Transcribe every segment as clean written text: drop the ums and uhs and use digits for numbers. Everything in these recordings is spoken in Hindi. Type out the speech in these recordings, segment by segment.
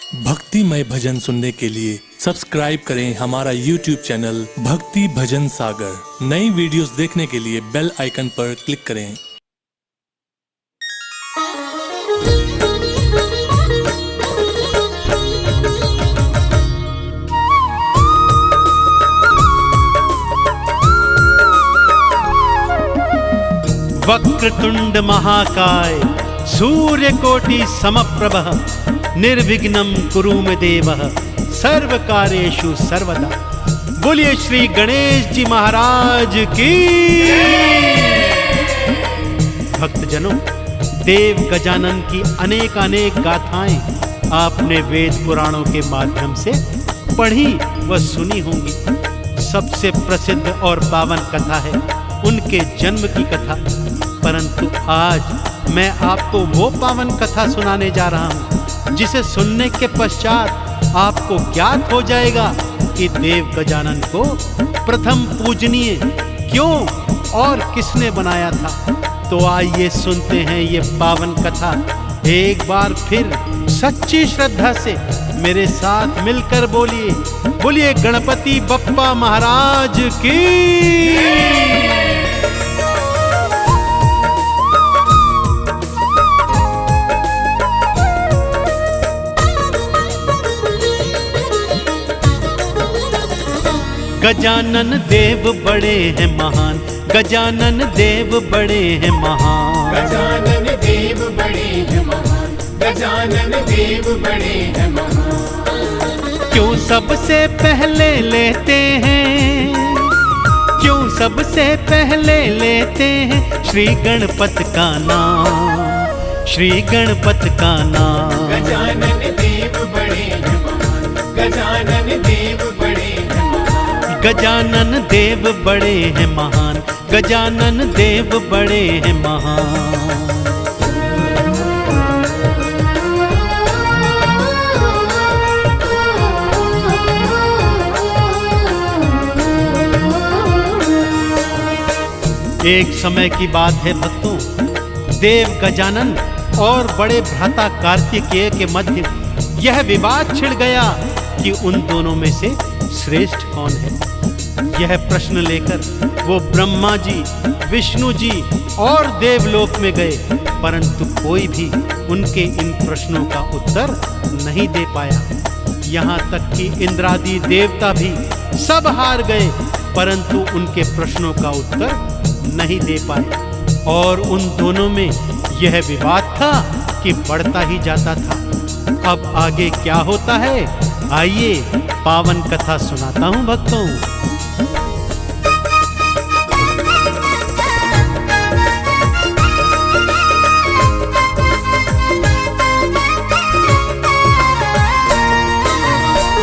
भक्तिमय भजन सुनने के लिए सब्सक्राइब करें हमारा YouTube चैनल भक्ति भजन सागर। नई वीडियोस देखने के लिए बेल आइकन पर क्लिक करें। वक्रतुंड महाकाय सूर्यकोटि समप्रभः निर्विघ्नं कुरु मे देवः सर्वकार्येषु सर्वदा। बोलिए श्री गणेश जी महाराज की। भक्तजनों, देव गजानन की अनेक अनेक गाथाएं आपने वेद पुराणों के माध्यम से पढ़ी व सुनी होंगी। सबसे प्रसिद्ध और पावन कथा है उनके जन्म की कथा, परंतु आज मैं आपको वो पावन कथा सुनाने जा रहा हूं जिसे सुनने के पश्चात आपको ज्ञात हो जाएगा कि देव गजानन को प्रथम पूजनीय क्यों और किसने बनाया था। तो आइए सुनते हैं ये पावन कथा एक बार फिर सच्ची श्रद्धा से मेरे साथ मिलकर बोलिए, बोलिए गणपति बप्पा महाराज की। गजानन देव बड़े हैं महान, गजानन देव बड़े हैं महान, गजानन देव बड़े हैं महान, गजानन देव बड़े हैं महान। क्यों सबसे पहले लेते हैं, क्यों सबसे पहले लेते हैं श्री गणपत का नाम, श्री गणपत का नाम। गजानन देव बड़े हैं महान, गजानन देव बड़े हैं महान, गजानन देव बड़े हैं महान, गजानन देव बड़े हैं महान। एक समय की बात है भक्तों, देव गजानन और बड़े भ्राता कार्तिकेय के मध्य यह विवाद छिड़ गया कि उन दोनों में से श्रेष्ठ कौन है। यह प्रश्न लेकर वो ब्रह्मा जी, विष्णु जी और देवलोक में गए, परंतु कोई भी उनके इन प्रश्नों का उत्तर नहीं दे पाया। यहाँ तक कि इंद्रादि देवता भी सब हार गए, परंतु उनके प्रश्नों का उत्तर नहीं दे पाए। और उन दोनों में यह विवाद था कि बढ़ता ही जाता था। अब आगे क्या होता है, आइए पावन कथा सुनाता हूं भक्तों।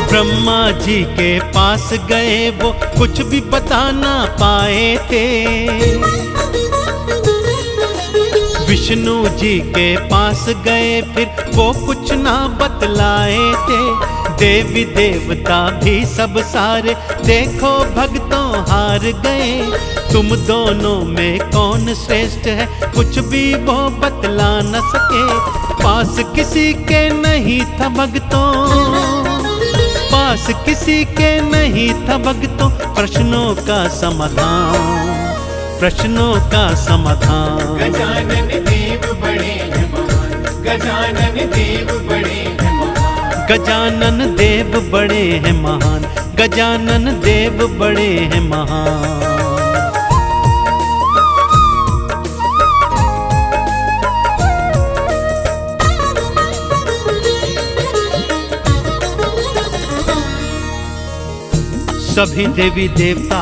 ब्रह्मा जी के पास गए, वो कुछ भी बता ना पाए थे। विष्णु जी के पास गए, फिर वो कुछ ना बतलाए थे। देवी देवता भी सब सारे देखो भक्तों हार गए। तुम दोनों में कौन श्रेष्ठ है कुछ भी वो बतला न सके। पास किसी के नहीं था भक्तों, पास किसी के नहीं था भक्तों प्रश्नों का समाधान, प्रश्नों का समाधान। गजानन देव बड़े हैं महान, गजानन देव बड़े हैं महान, गजानन देव बड़े हैं महान, गजानन देव बड़े हैं महान। सभी देवी देवता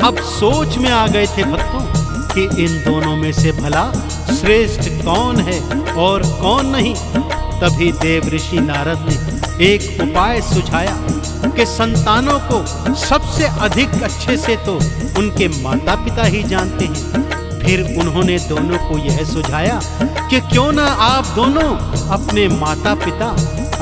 अब सोच में आ गए थे भक्तों कि इन दोनों में से भला श्रेष्ठ कौन है और कौन नहीं। तभी देव ऋषि नारद ने एक उपाय सुझाया कि संतानों को सबसे अधिक अच्छे से तो उनके माता पिता ही जानते हैं। फिर उन्होंने दोनों को यह सुझाया कि क्यों ना आप दोनों अपने माता पिता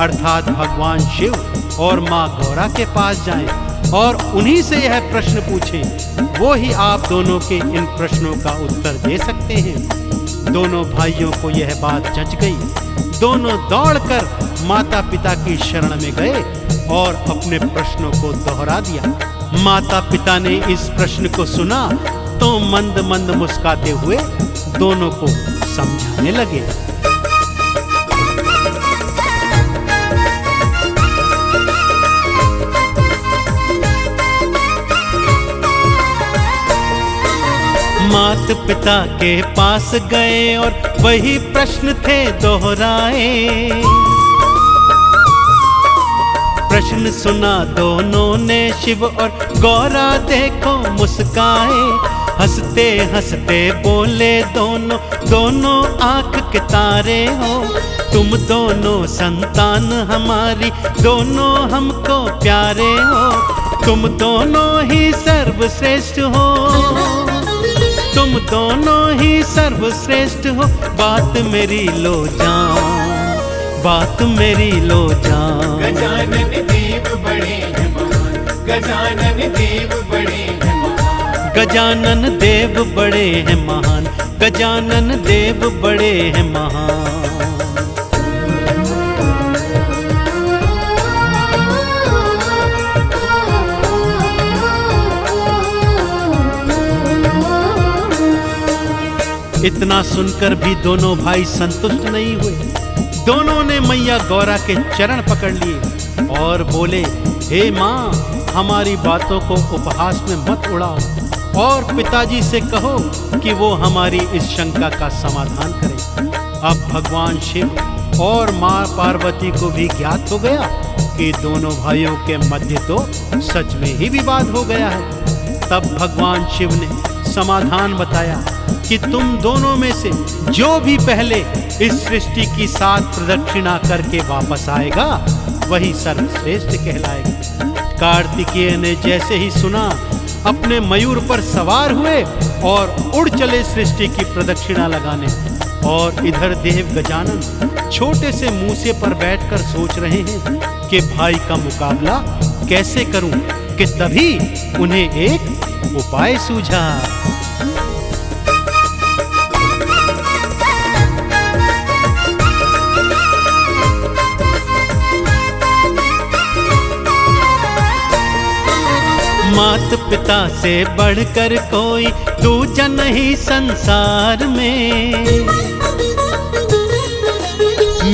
अर्थात भगवान शिव और माँ गौरा के पास जाएं और उन्हीं से यह प्रश्न पूछें। वो ही आप दोनों के इन प्रश्नों का उत्तर दे सकते हैं। दोनों भाइयों को यह बात जच गई। दोनों दौड़कर माता पिता की शरण में गए और अपने प्रश्नों को दोहरा दिया। माता पिता ने इस प्रश्न को सुना तो मंद मंद मुस्कुराते हुए दोनों को समझाने लगे। मात पिता के पास गए और वही प्रश्न थे दोहराए। प्रश्न सुना दोनों ने, शिव और गौरा देखो मुस्काए। हंसते हंसते बोले दोनों आंख के तारे हो। तुम दोनों संतान हमारी, दोनों हमको प्यारे हो। तुम दोनों ही सर्वश्रेष्ठ हो, तुम दोनों ही सर्वश्रेष्ठ हो। बात मेरी लो जान, बात मेरी लो जान। गजानन देव बड़े हैं महान, गजानन देव बड़े हैं महान। गजानन देव बड़े हैं महान, गजानन देव बड़े हैं महान। इतना सुनकर भी दोनों भाई संतुष्ट नहीं हुए। दोनों ने मैया गौरा के चरण पकड़ लिए और बोले, हे माँ, हमारी बातों को उपहास में मत उड़ाओ और पिताजी से कहो कि वो हमारी इस शंका का समाधान करें। अब भगवान शिव और माँ पार्वती को भी ज्ञात हो गया कि दोनों भाइयों के मध्य तो सच में ही विवाद हो गया है। तब भगवान शिव ने समाधान बताया कि तुम दोनों में से जो भी पहले इस सृष्टि की 7 प्रदक्षिणा करके वापस आएगा वही सर्वश्रेष्ठ कहलाएगा। कार्तिकेय ने जैसे ही सुना अपने मयूर पर सवार हुए और उड़ चले सृष्टि की प्रदक्षिणा लगाने। और इधर देव गजानन छोटे से मूसे पर बैठकर सोच रहे हैं कि भाई का मुकाबला कैसे करूं, कि तभी उन्हें एक उपाय सूझा। मात पिता से बढ़कर कोई दूजा नहीं संसार में।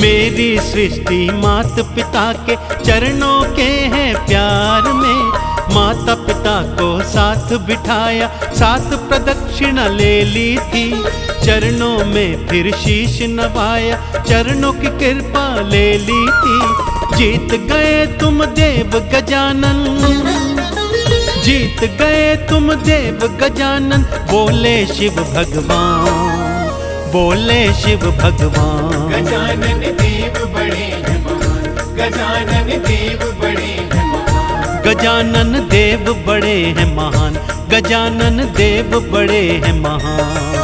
मेरी सृष्टि मात पिता के चरणों के हैं प्यार में। माता पिता को साथ बिठाया, 7 प्रदक्षिणा ले ली थी। चरणों में फिर शीश नवाया, चरणों की कृपा ले ली थी। जीत गए तुम देव गजानन, जीत गए तुम देव गजानन। बोले शिव भगवान, बोले शिव भगवान। गजानन देव बड़े हैं महान, गजानन देव बड़े हैं महान। गजानन देव बड़े हैं महान, गजानन देव बड़े हैं महान।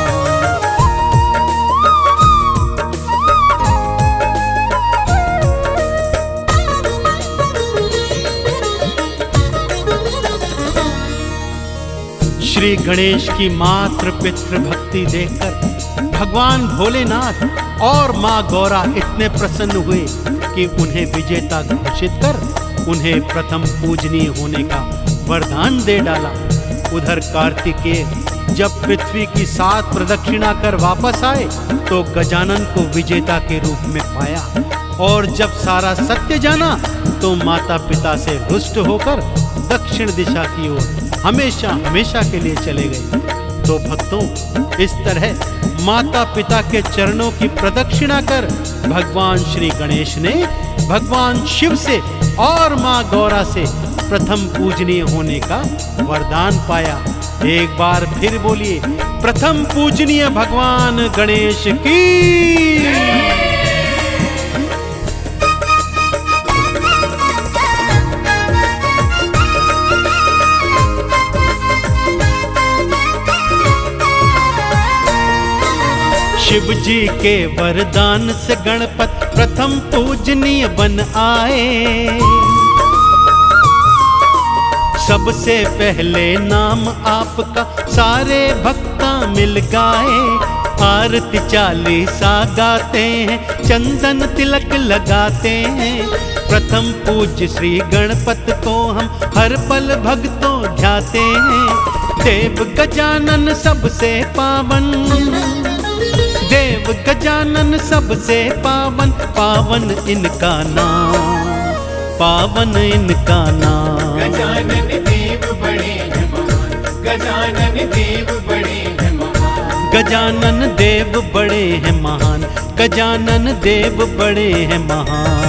श्री गणेश की मात्र पितृ भक्ति देखकर भगवान भोलेनाथ और माँ गौरा इतने प्रसन्न हुए कि उन्हें विजेता घोषित कर उन्हें प्रथम पूजनीय होने का वरदान दे डाला। उधर कार्तिकेय जब पृथ्वी की 7 प्रदक्षिणा कर वापस आए तो गजानन को विजेता के रूप में पाया। और जब सारा सत्य जाना तो माता पिता से रुष्ट होकर दक्षिण दिशा की ओर हमेशा हमेशा के लिए चले गए। तो भक्तों, इस तरह माता पिता के चरणों की प्रदक्षिणा कर भगवान श्री गणेश ने भगवान शिव से और माँ गौरा से प्रथम पूजनीय होने का वरदान पाया। एक बार फिर बोलिए, प्रथम पूजनीय भगवान गणेश की। शिव जी के वरदान से गणपत प्रथम पूजनीय बन आए। सबसे पहले नाम आपका सारे भक्ता मिल गाए। आरती चालीसा गाते हैं, चंदन तिलक लगाते हैं। प्रथम पूज्य श्री गणपत को हम हर पल भक्तों ध्याते हैं। देव गजानन सबसे पावन, देव गजानन सबसे पावन, पावन इनका नाम, पावन इनका नाम। गजानन देव बड़े हैं महान, गजानन देव बड़े हैं महान। गजानन देव बड़े हैं महान, गजानन देव बड़े हैं महान।